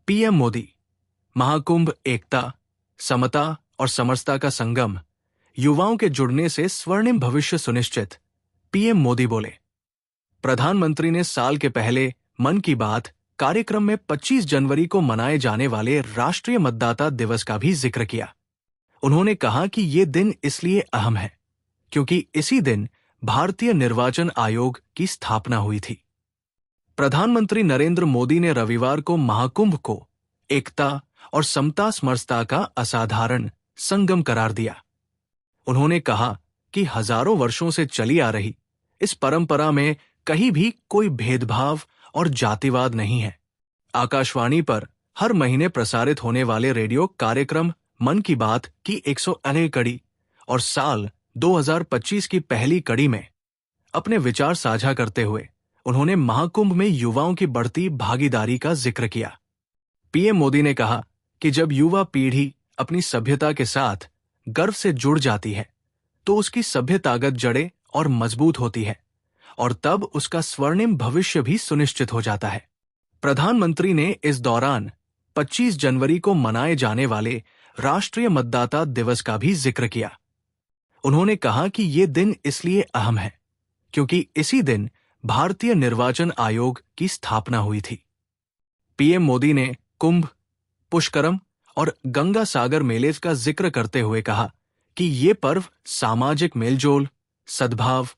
PM Modi. Mahakumbh एकता, समता और समरसता का संगम, युवाओं के जुड़ने से स्वर्णिम भविष्य सुनिश्चित, पीएम मोदी बोले। प्रधानमंत्री ने साल के पहले मन की बात कार्यक्रम में 25 जनवरी को मनाए जाने वाले राष्ट्रीय मतदाता दिवस का भी जिक्र किया। उन्होंने कहा कि ये दिन इसलिए अहम है क्योंकि इसी दिन भारतीय निर्वाचन आयोग की स्थापना हुई थी। प्रधानमंत्री नरेंद्र मोदी ने रविवार को महाकुंभ को एकता और समता समरसता का असाधारण संगम करार दिया। उन्होंने कहा कि हजारों वर्षों से चली आ रही इस परंपरा में कहीं भी कोई भेदभाव और जातिवाद नहीं है। आकाशवाणी पर हर महीने प्रसारित होने वाले रेडियो कार्यक्रम मन की बात की 101 कड़ी और साल 2025 की पहली कड़ी में अपने विचार साझा करते हुए उन्होंने महाकुंभ में युवाओं की बढ़ती भागीदारी का जिक्र किया। पीएम मोदी ने कहा कि जब युवा पीढ़ी अपनी सभ्यता के साथ गर्व से जुड़ जाती है तो उसकी सभ्यतागत जड़ें और मजबूत होती है और तब उसका स्वर्णिम भविष्य भी सुनिश्चित हो जाता है। प्रधानमंत्री ने इस दौरान 25 जनवरी को मनाए जाने वाले राष्ट्रीय मतदाता दिवस का भी जिक्र किया। उन्होंने कहा कि ये दिन इसलिए अहम है क्योंकि इसी दिन भारतीय निर्वाचन आयोग की स्थापना हुई थी। पीएम मोदी ने कुंभ, पुष्करम और गंगा सागर मेले का जिक्र करते हुए कहा कि ये पर्व सामाजिक मेलजोल, सद्भाव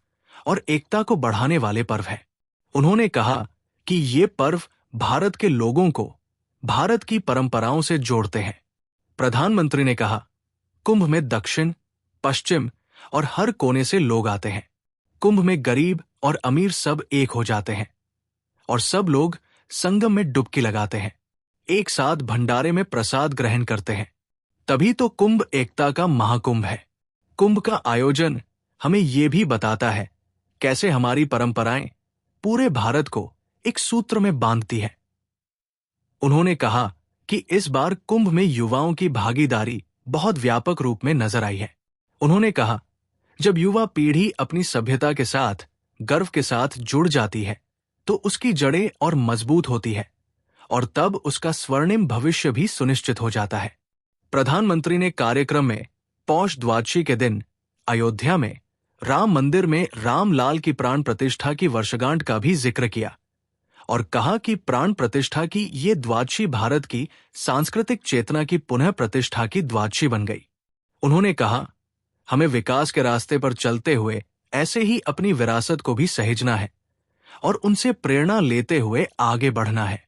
और एकता को बढ़ाने वाले पर्व है। उन्होंने कहा कि ये पर्व भारत के लोगों को भारत की परंपराओं से जोड़ते हैं। प्रधानमंत्री ने कहा, कुंभ में दक्षिण, पश्चिम और हर कोने से लोग आते हैं। कुंभ में गरीब और अमीर सब एक हो जाते हैं और सब लोग संगम में डुबकी लगाते हैं, एक साथ भंडारे में प्रसाद ग्रहण करते हैं। तभी तो कुंभ एकता का महाकुंभ है। कुंभ का आयोजन हमें ये भी बताता है कैसे हमारी परंपराएं पूरे भारत को एक सूत्र में बांधती है। उन्होंने कहा कि इस बार कुंभ में युवाओं की भागीदारी बहुत व्यापक रूप में नजर आई है। उन्होंने कहा, जब युवा पीढ़ी अपनी सभ्यता के साथ गर्व के साथ जुड़ जाती है तो उसकी जड़ें और मजबूत होती है और तब उसका स्वर्णिम भविष्य भी सुनिश्चित हो जाता है। प्रधानमंत्री ने कार्यक्रम में पौष द्वादशी के दिन अयोध्या में राम मंदिर में रामलाल की प्राण प्रतिष्ठा की वर्षगांठ का भी जिक्र किया और कहा कि प्राण प्रतिष्ठा की ये द्वादशी भारत की सांस्कृतिक चेतना की पुनः प्रतिष्ठा की द्वादशी बन गई। उन्होंने कहा, हमें विकास के रास्ते पर चलते हुए ऐसे ही अपनी विरासत को भी सहेजना है और उनसे प्रेरणा लेते हुए आगे बढ़ना है।